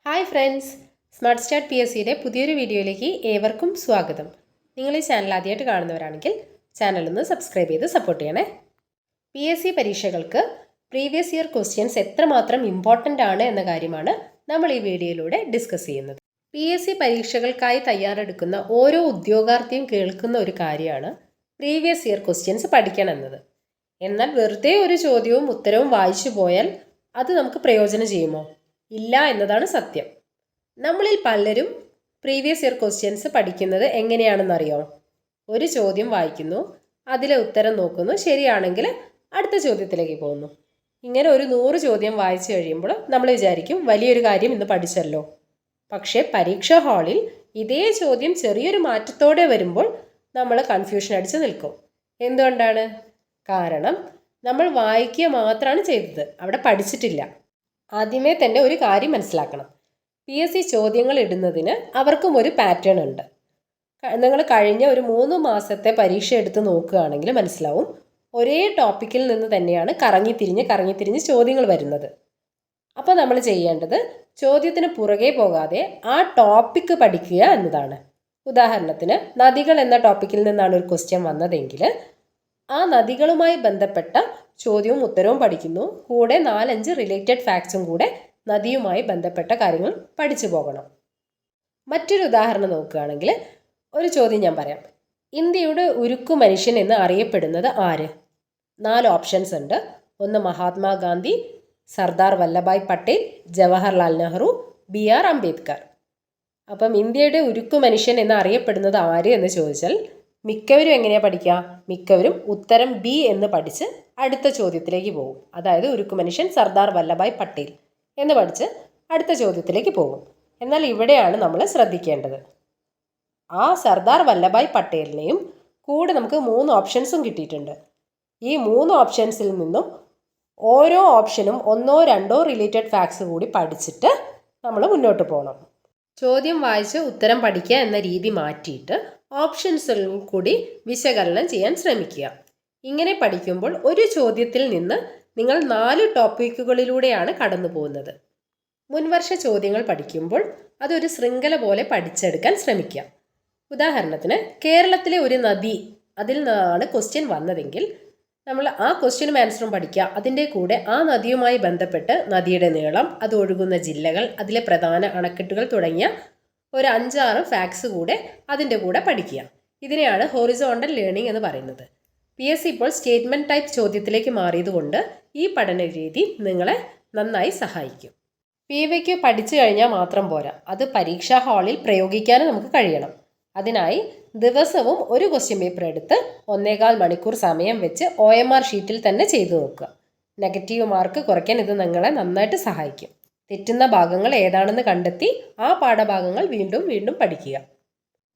Hi friends, smart start P S സിയുടെ പുതിയൊരു വീഡിയോയിലേക്ക് ഏവർക്കും സ്വാഗതം. നിങ്ങൾ ഈ ചാനൽ ആദ്യമായിട്ട് കാണുന്നവരാണെങ്കിൽ ചാനലൊന്ന് സബ്സ്ക്രൈബ് ചെയ്ത് സപ്പോർട്ട് ചെയ്യണേ. പി എസ് സി പരീക്ഷകൾക്ക് പ്രീവിയസ് ഇയർ ക്വസ്റ്റ്യൻസ് എത്രമാത്രം ഇമ്പോർട്ടൻ്റ് ആണ് എന്ന കാര്യമാണ് നമ്മൾ ഈ വീഡിയോയിലൂടെ ഡിസ്കസ് ചെയ്യുന്നത്. പി എസ് സി പരീക്ഷകൾക്കായി തയ്യാറെടുക്കുന്ന ഓരോ ഉദ്യോഗാർത്ഥിയും കേൾക്കുന്ന ഒരു കാര്യമാണ് പ്രീവിയസ് ഇയർ ക്വസ്റ്റ്യൻസ് പഠിക്കണം എന്നത്. എന്നാൽ വെറുതെ ഒരു ചോദ്യവും ഉത്തരവും വായിച്ചു പോയാൽ അത് നമുക്ക് പ്രയോജനം ചെയ്യുമോ? ഇല്ല എന്നതാണ് സത്യം. നമ്മളിൽ പലരും പ്രീവിയസ് ഇയർ ക്വസ്റ്റ്യൻസ് പഠിക്കുന്നത് എങ്ങനെയാണെന്നറിയോ? ഒരു ചോദ്യം വായിക്കുന്നു, അതിലെ ഉത്തരം നോക്കുന്നു, ശരിയാണെങ്കിൽ അടുത്ത ചോദ്യത്തിലേക്ക് പോകുന്നു. ഇങ്ങനെ ഒരു 100 ചോദ്യം വായിച്ചു കഴിയുമ്പോൾ നമ്മൾ വിചാരിക്കും വലിയൊരു കാര്യം ഇന്ന് പഠിച്ചല്ലോ. പക്ഷേ പരീക്ഷാ ഹാളിൽ ഇതേ ചോദ്യം ചെറിയൊരു മാറ്റത്തോടെ വരുമ്പോൾ നമ്മൾ കൺഫ്യൂഷൻ അടിച്ച് നിൽക്കും. എന്തുകൊണ്ടാണ്? കാരണം നമ്മൾ വായിക്കുക മാത്രമാണ് ചെയ്തത്, അവിടെ പഠിച്ചിട്ടില്ല. ആദ്യമേ തന്നെ ഒരു കാര്യം മനസ്സിലാക്കണം. പി എസ് സി ചോദ്യങ്ങൾ ഇടുന്നതിന് അവർക്കും ഒരു പാറ്റേൺ ഉണ്ട്. നിങ്ങൾ കഴിഞ്ഞ ഒരു 3 മാസത്തെ പരീക്ഷ എടുത്ത് നോക്കുകയാണെങ്കിൽ മനസ്സിലാവും, ഒരേ ടോപ്പിക്കിൽ നിന്ന് തന്നെയാണ് കറങ്ങിത്തിരിഞ്ഞ് ചോദ്യങ്ങൾ വരുന്നത്. അപ്പോൾ നമ്മൾ ചെയ്യേണ്ടത് ചോദ്യത്തിന് പുറകെ പോകാതെ ആ ടോപ്പിക്ക് പഠിക്കുക എന്നതാണ്. ഉദാഹരണത്തിന് നദികൾ എന്ന ടോപ്പിക്കിൽ നിന്നാണ് ഒരു ക്വസ്റ്റ്യൻ വന്നതെങ്കിൽ ആ നദികളുമായി ബന്ധപ്പെട്ട ചോദ്യവും ഉത്തരവും പഠിക്കുന്നു, കൂടെ 4-5 റിലേറ്റഡ് ഫാക്ട്സും കൂടെ നദിയുമായി ബന്ധപ്പെട്ട കാര്യങ്ങൾ പഠിച്ചു പോകണം. മറ്റൊരു ഉദാഹരണം നോക്കുകയാണെങ്കിൽ ഒരു ചോദ്യം ഞാൻ പറയാം. ഇന്ത്യയുടെ ഉരുക്കു മനുഷ്യൻ എന്ന് അറിയപ്പെടുന്നത് ആര്? 4 ഓപ്ഷൻസ് ഉണ്ട്. 1 മഹാത്മാഗാന്ധി, സർദാർ വല്ലഭായ് പട്ടേൽ, ജവഹർലാൽ നെഹ്റു, BR അംബേദ്കർ. അപ്പം ഇന്ത്യയുടെ ഉരുക്കു മനുഷ്യൻ എന്ന് അറിയപ്പെടുന്നത് ആര് എന്ന് ചോദിച്ചാൽ മിക്കവരും എങ്ങനെയാണ് പഠിക്കുക? മിക്കവരും ഉത്തരം B എന്ന് പഠിച്ച് അടുത്ത ചോദ്യത്തിലേക്ക് പോകും. അതായത് ഉരുക്കു മനുഷ്യൻ സർദാർ വല്ലഭായ് പട്ടേൽ എന്ന് പഠിച്ച് അടുത്ത ചോദ്യത്തിലേക്ക് പോകും. എന്നാൽ ഇവിടെയാണ് നമ്മൾ ശ്രദ്ധിക്കേണ്ടത്. ആ സർദാർ വല്ലഭായ് പട്ടേലിനെയും കൂടെ നമുക്ക് 3 ഓപ്ഷൻസും കിട്ടിയിട്ടുണ്ട്. ഈ 3 ഓപ്ഷൻസിൽ നിന്നും ഓരോ ഓപ്ഷനും 1-2 റിലേറ്റഡ് ഫാക്ട്സ് കൂടി പഠിച്ചിട്ട് നമ്മൾ മുന്നോട്ട് പോകണം. ചോദ്യം വായിച്ച് ഉത്തരം പഠിക്കുക എന്ന രീതി മാറ്റിയിട്ട് ഓപ്ഷൻസിൽ കൂടി വിശകലനം ചെയ്യാൻ ശ്രമിക്കുക. ഇങ്ങനെ പഠിക്കുമ്പോൾ ഒരു ചോദ്യത്തിൽ നിന്ന് നിങ്ങൾ 4 ടോപ്പിക്കുകളിലൂടെയാണ് കടന്നു പോകുന്നത്. മുൻവർഷ ചോദ്യങ്ങൾ പഠിക്കുമ്പോൾ അതൊരു ശൃംഖല പോലെ പഠിച്ചെടുക്കാൻ ശ്രമിക്കുക. ഉദാഹരണത്തിന് കേരളത്തിലെ ഒരു നദി, അതിൽ നിന്നാണ് ക്വസ്റ്റ്യൻ വന്നതെങ്കിൽ നമ്മൾ ആ ക്വസ്റ്റ്യനും ആൻസറും പഠിക്കുക. അതിൻ്റെ കൂടെ ആ നദിയുമായി ബന്ധപ്പെട്ട് നദിയുടെ നീളം, അത് ഒഴുകുന്ന ജില്ലകൾ, അതിലെ പ്രധാന അണക്കെട്ടുകൾ തുടങ്ങിയ ഒരു 5-6 ഫാക്ട്സ് കൂടെ അതിൻ്റെ കൂടെ പഠിക്കുക. ഇതിനെയാണ് ഹൊറിസോണ്ടൽ ലേണിംഗ് എന്ന് പറയുന്നത്. പി എസ് സി ഇപ്പോൾ സ്റ്റേറ്റ്മെൻറ്റ് ടൈപ്പ് ചോദ്യത്തിലേക്ക് മാറിയതുകൊണ്ട് ഈ പഠന രീതി നിങ്ങളെ നന്നായി സഹായിക്കും. PYQ പഠിച്ചു കഴിഞ്ഞാൽ മാത്രം പോരാ, അത് പരീക്ഷാ ഹാളിൽ പ്രയോഗിക്കാനും നമുക്ക് കഴിയണം. അതിനായി ദിവസവും ഒരു ക്വസ്റ്റ്യൻ പേപ്പർ എടുത്ത് 1.25 മണിക്കൂർ സമയം വെച്ച് OMR ഷീറ്റിൽ തന്നെ ചെയ്തു നോക്കുക. നെഗറ്റീവ് മാർക്ക് കുറയ്ക്കാൻ ഇത് നിങ്ങളെ നന്നായിട്ട് സഹായിക്കും. തെറ്റുന്ന ഭാഗങ്ങൾ ഏതാണെന്ന് കണ്ടെത്തി ആ പാഠഭാഗങ്ങൾ വീണ്ടും പഠിക്കുക.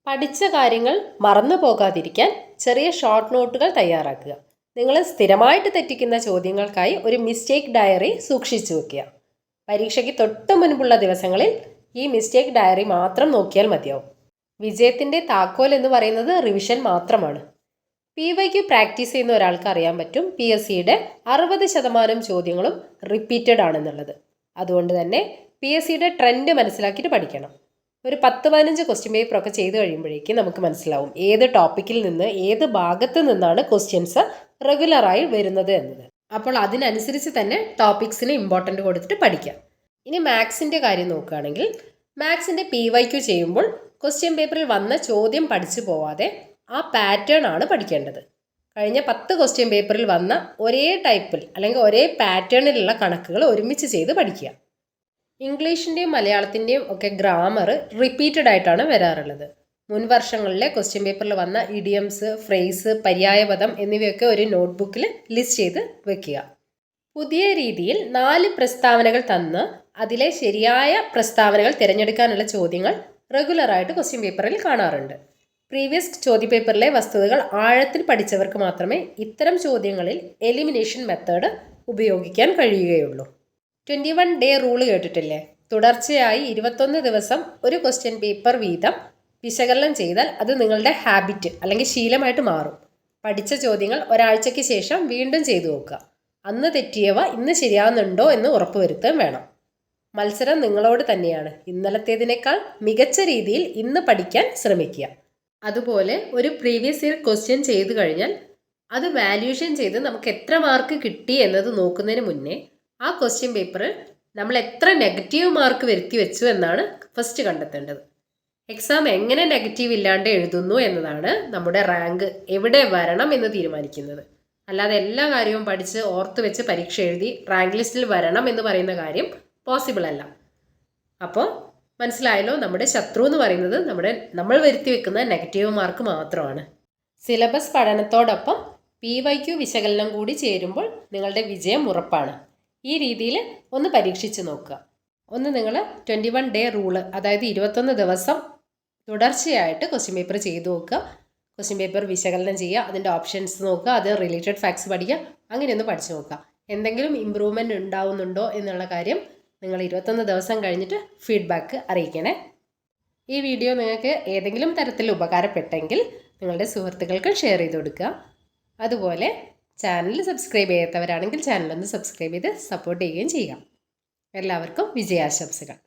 പഠിച്ച കാര്യങ്ങൾ മറന്നു പോകാതിരിക്കാൻ ചെറിയ ഷോർട്ട് നോട്ടുകൾ തയ്യാറാക്കുക. നിങ്ങൾ സ്ഥിരമായിട്ട് തെറ്റിക്കുന്ന ചോദ്യങ്ങൾക്കായി ഒരു മിസ്റ്റേക്ക് ഡയറി സൂക്ഷിച്ചു വയ്ക്കുക. പരീക്ഷയ്ക്ക് തൊട്ട് മുൻപുള്ള ദിവസങ്ങളിൽ ഈ മിസ്റ്റേക്ക് ഡയറി മാത്രം നോക്കിയാൽ മതിയാവും. വിജയത്തിൻ്റെ താക്കോൽ എന്ന് പറയുന്നത് റിവിഷൻ മാത്രമാണ്. PYQ പ്രാക്ടീസ് ചെയ്യുന്ന ഒരാൾക്ക് അറിയാൻ പറ്റും PSCയുടെ 60% ചോദ്യങ്ങളും റിപ്പീറ്റഡ് ആണെന്നുള്ളത്. അതുകൊണ്ട് തന്നെ PSCയുടെ ട്രെൻഡ് മനസ്സിലാക്കിയിട്ട് പഠിക്കണം. ഒരു 10-15 ക്വസ്റ്റ്യൻ പേപ്പറൊക്കെ ചെയ്ത് കഴിയുമ്പോഴേക്കും നമുക്ക് മനസ്സിലാവും ഏത് ടോപ്പിക്കിൽ നിന്ന് ഏത് ഭാഗത്ത് നിന്നാണ് ക്വസ്റ്റ്യൻസ് റെഗുലറായി വരുന്നത് എന്നത്. അപ്പോൾ അതിനനുസരിച്ച് തന്നെ ടോപ്പിക്സിന് ഇമ്പോർട്ടൻ്റ് കൊടുത്തിട്ട് പഠിക്കാം. ഇനി മാത്സിൻ്റെ കാര്യം നോക്കുകയാണെങ്കിൽ മാത്സിൻ്റെ PYQ ചെയ്യുമ്പോൾ ക്വസ്റ്റ്യൻ പേപ്പറിൽ വന്ന ചോദ്യം പഠിച്ചു പോവാതെ ആ പാറ്റേൺ ആണ് പഠിക്കേണ്ടത്. കഴിഞ്ഞ 10 ക്വസ്റ്റ്യൻ പേപ്പറിൽ വന്ന ഒരേ ടൈപ്പിൽ അല്ലെങ്കിൽ ഒരേ പാറ്റേണിലുള്ള കണക്കുകൾ ഒരുമിച്ച് ചെയ്ത് പഠിക്കുക. ഇംഗ്ലീഷിൻ്റെയും മലയാളത്തിൻ്റെയും ഒക്കെ ഗ്രാമർ റിപ്പീറ്റഡ് ആയിട്ടാണ് വരാറുള്ളത്. മുൻ വർഷങ്ങളിലെ ക്വസ്റ്റ്യൻ പേപ്പറിൽ വന്ന ഇഡിയംസ്, ഫ്രേസ്, പര്യായപദം എന്നിവയൊക്കെ ഒരു നോട്ട്ബുക്കിൽ ലിസ്റ്റ് ചെയ്ത് വെക്കുക. പുതിയ രീതിയിൽ 4 പ്രസ്താവനകൾ തന്ന് അതിലെ ശരിയായ പ്രസ്താവനകൾ തിരഞ്ഞെടുക്കാനുള്ള ചോദ്യങ്ങൾ റെഗുലറായിട്ട് ക്വസ്റ്റ്യൻ പേപ്പറിൽ കാണാറുണ്ട്. പ്രീവിയസ് ചോദ്യപേപ്പറിലെ വസ്തുതകൾ ആഴത്തിൽ പഠിച്ചവർക്ക് മാത്രമേ ഇത്തരം ചോദ്യങ്ങളിൽ എലിമിനേഷൻ മെത്തേഡ് ഉപയോഗിക്കാൻ കഴിയുകയുള്ളൂ. 21 ഡേ റൂൾ കേട്ടിട്ടില്ലേ? തുടർച്ചയായി 21 ദിവസം ഒരു ക്വസ്റ്റ്യൻ പേപ്പർ വീതം വിശകലനം ചെയ്താൽ അത് നിങ്ങളുടെ ഹാബിറ്റ് അല്ലെങ്കിൽ ശീലമായിട്ട് മാറും. പഠിച്ച ചോദ്യങ്ങൾ ഒരാഴ്ചയ്ക്ക് ശേഷം വീണ്ടും ചെയ്തു നോക്കുക. അന്ന് തെറ്റിയവ ഇന്ന് ശരിയാവുന്നുണ്ടോ എന്ന് ഉറപ്പുവരുത്തുകയും വേണം. മത്സരം നിങ്ങളോട് തന്നെയാണ്. ഇന്നലത്തേതിനേക്കാൾ മികച്ച രീതിയിൽ ഇന്ന് പഠിക്കാൻ ശ്രമിക്കുക. അതുപോലെ ഒരു പ്രീവിയസ് ഇയർ ക്വസ്റ്റ്യൻ ചെയ്തു കഴിഞ്ഞാൽ അത് വാല്യൂഷൻ ചെയ്ത് നമുക്ക് എത്ര മാർക്ക് കിട്ടി എന്നത് നോക്കുന്നതിന് മുന്നേ ആ ക്വസ്റ്റ്യൻ പേപ്പറിൽ നമ്മൾ എത്ര നെഗറ്റീവ് മാർക്ക് വരുത്തി വെച്ചു എന്നാണ് ഫസ്റ്റ് കണ്ടെത്തേണ്ടത്. എക്സാം എങ്ങനെ നെഗറ്റീവ് ഇല്ലാണ്ട് എഴുതുന്നു എന്നതാണ് നമ്മുടെ റാങ്ക് എവിടെ വരണം എന്ന് തീരുമാനിക്കുന്നത്. അല്ലാതെ എല്ലാ കാര്യവും പഠിച്ച് ഓർത്ത് വെച്ച് പരീക്ഷ എഴുതി റാങ്ക് ലിസ്റ്റിൽ വരണം എന്ന് പറയുന്ന കാര്യം പോസിബിൾ അല്ല. അപ്പോൾ മനസ്സിലായല്ലോ, നമ്മുടെ ശത്രു എന്ന് പറയുന്നത് നമ്മൾ വരുത്തി വെക്കുന്ന നെഗറ്റീവ് മാർക്ക് മാത്രമാണ്. സിലബസ് പഠനത്തോടൊപ്പം PYQ വിശകലനം കൂടി ചേരുമ്പോൾ നിങ്ങളുടെ വിജയം ഉറപ്പാണ്. ഈ രീതിയിൽ ഒന്ന് പരീക്ഷിച്ച് നോക്കുക. ഒന്ന് നിങ്ങൾ 21 ഡേ റൂള്, അതായത് 21 ദിവസം തുടർച്ചയായിട്ട് ക്വസ്റ്റ്യൻ പേപ്പർ ചെയ്തു നോക്കുക. ക്വസ്റ്റ്യൻ പേപ്പർ വിശകലനം ചെയ്യുക, അതിൻ്റെ ഓപ്ഷൻസ് നോക്കുക, അത് റിലേറ്റഡ് ഫാക്ട്സ് പഠിക്കുക. അങ്ങനെയൊന്ന് പഠിച്ചു നോക്കുക. എന്തെങ്കിലും ഇമ്പ്രൂവ്മെൻറ്റ് ഉണ്ടാവുന്നുണ്ടോ എന്നുള്ള കാര്യം നിങ്ങൾ 21 ദിവസം കഴിഞ്ഞിട്ട് ഫീഡ്ബാക്ക് അറിയിക്കണേ. ഈ വീഡിയോ നിങ്ങൾക്ക് ഏതെങ്കിലും തരത്തിൽ ഉപകാരപ്പെട്ടെങ്കിൽ നിങ്ങളുടെ സുഹൃത്തുക്കൾക്ക് ഷെയർ ചെയ്ത് കൊടുക്കുക. അതുപോലെ ചാനൽ സബ്സ്ക്രൈബ് ചെയ്യാത്തവരാണെങ്കിൽ ചാനലൊന്ന് സബ്സ്ക്രൈബ് ചെയ്ത് സപ്പോർട്ട് ചെയ്യുകയും ചെയ്യുക. എല്ലാവർക്കും വിജയാശംസകൾ.